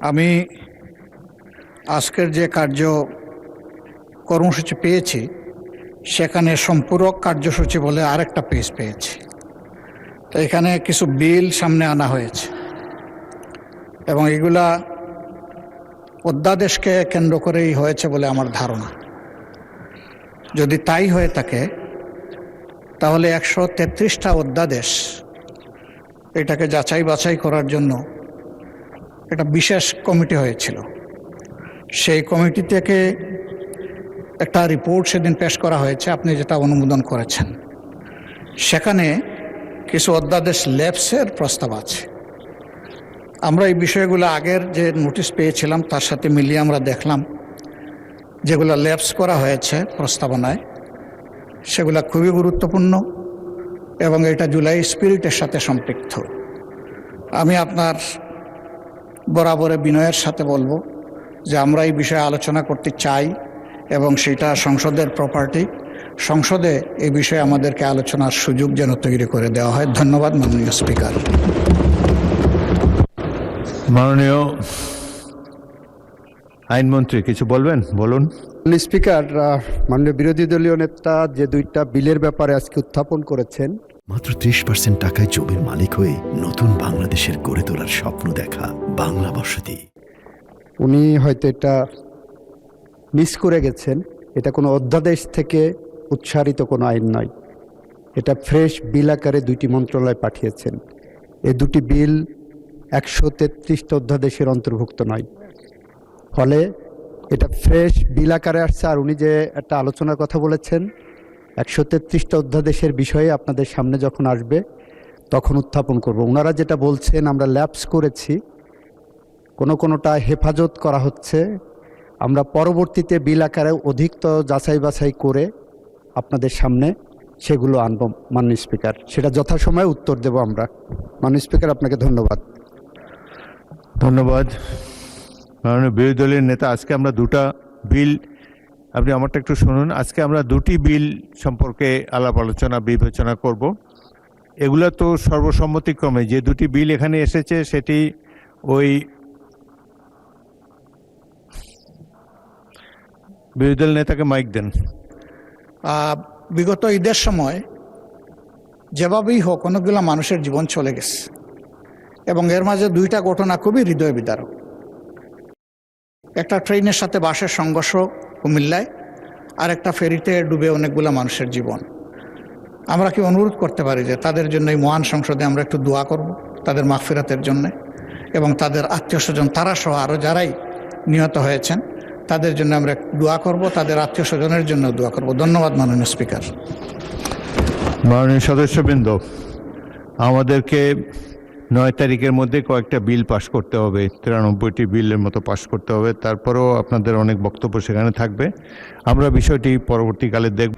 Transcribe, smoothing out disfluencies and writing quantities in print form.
আমি আজকের যে কর্মসূচি পেয়েছি সেখানে সম্পূরক কার্যসূচি বলে আরেকটা পেজ পেয়েছি। তো এখানে কিছু বিল সামনে আনা হয়েছে এবং এগুলা অধ্যাদেশকে কেন্দ্র করেই হয়েছে বলে আমার ধারণা। যদি তাই হয়ে থাকে তাহলে 133টা অধ্যাদেশ এটাকে যাচাই বাছাই করার জন্য একটা বিশেষ কমিটি হয়েছিল। সেই কমিটি থেকে একটা রিপোর্ট সেদিন পেশ করা হয়েছে, আপনি যেটা অনুমোদন করেছেন। সেখানে কিছু অধ্যাদেশ ল্যাপসের প্রস্তাব আছে। আমরা এই বিষয়গুলো আগের যে নোটিশ পেয়েছিলাম তার সাথে মিলিয়ে আমরা দেখলাম যেগুলো ল্যাপস করা হয়েছে প্রস্তাবনায় সেগুলো খুবই গুরুত্বপূর্ণ এবং এটা জুলাই স্পিরিটের সাথে সম্পৃক্ত। আমি আপনার বরাবরে বিনয়ের সাথে বলবো যে আমরা এই বিষয়ে আলোচনা করতে চাই এবং সেটা সংসদের প্রপার্টি। সংসদে এই বিষয়ে আমাদেরকে আলোচনার সুযোগ যেন তৈরি করে দেওয়া হয়। ধন্যবাদ মাননীয় স্পিকার। মাননীয় আইনমন্ত্রী কিছু বলবেন? বলুন। স্পিকার, মাননীয় বিরোধী দলীয় নেতা যে দুইটা বিলের ব্যাপারে আজকে উত্থাপন করেছেন, মাত্র 30% টাকায় জমির মালিক হয়ে নতুন বাংলাদেশের গড়ে তোলার স্বপ্ন দেখা বাংলা বসতি, উনি হয়তো এটা মিস করে গেছেন। এটা কোনো অধ্যাদেশ থেকে উৎসারিত কোনো আইন নয়, এটা ফ্রেশ বিল আকারে দুইটি মন্ত্রণালয় পাঠিয়েছেন। এই দুটি বিল 133টা অধ্যাদেশের অন্তর্ভুক্ত নয়, ফলে এটা ফ্রেশ বিল আকারে আসছে। আর উনি যে একটা আলোচনার কথা বলেছেন 133টা অধ্যাদেশের বিষয়ে আপনাদের সামনে যখন আসবে তখন উত্থাপন করব। ওনারা যেটা বলছেন আমরা ল্যাপস করেছি, কোনোটা হেফাজত করা হচ্ছে, আমরা পরবর্তীতে বিল আকারে অধিকতর যাচাই বাছাই করে আপনাদের সামনে সেগুলো আনব মাননীয় স্পিকার। সেটা যথাসময়ে উত্তর দেব আমরা। মাননীয় স্পিকার, আপনাকে ধন্যবাদ। ধন্যবাদ মাননীয় বিরোধী দলের নেতা। আজকে আমরা দুটা বিল, আপনি আমারটা একটু শুনুন। আজকে আমরা দুটি বিল সম্পর্কে আলাপ আলোচনা বিবেচনা করব। এগুলো তো সর্বসম্মতিক্রমে যে দুটি বিল এখানে এসেছে সেটি ওই বিরোধী দল নেতাকে মাইক দেন। বিগত ঈদের সময় যেভাবেই হোক অনেকগুলো মানুষের জীবন চলে গেছে এবং এর মাঝে দুইটা ঘটনা খুবই হৃদয় বিদারক। একটা ট্রেনের সাথে বাসের সংঘর্ষ কুমিল্লায়, আর একটা ফেরিতে ডুবে অনেকগুলো মানুষের জীবন। আমরা কি অনুরোধ করতে পারি যে তাদের জন্য এই মহান সংসদে আমরা একটু দোয়া করব, তাদের মাগফিরাতের জন্য এবং তাদের আত্মীয় স্বজন তারা সহ আরও যারাই নিহত হয়েছেন তাদের জন্য আমরা দোয়া করব, তাদের আত্মীয় স্বজনের জন্য দোয়া করব। ধন্যবাদ মাননীয় স্পিকার। মাননীয় সদস্যবৃন্দ, আমাদেরকে 9 তারিখের মধ্যে কয়েকটা বিল পাশ করতে হবে, 93টি বিলের মতো পাশ করতে হবে। তারপরেও আপনাদের অনেক বক্তব্য সেখানে থাকবে। আমরা বিষয়টি পরবর্তীকালে দেখব।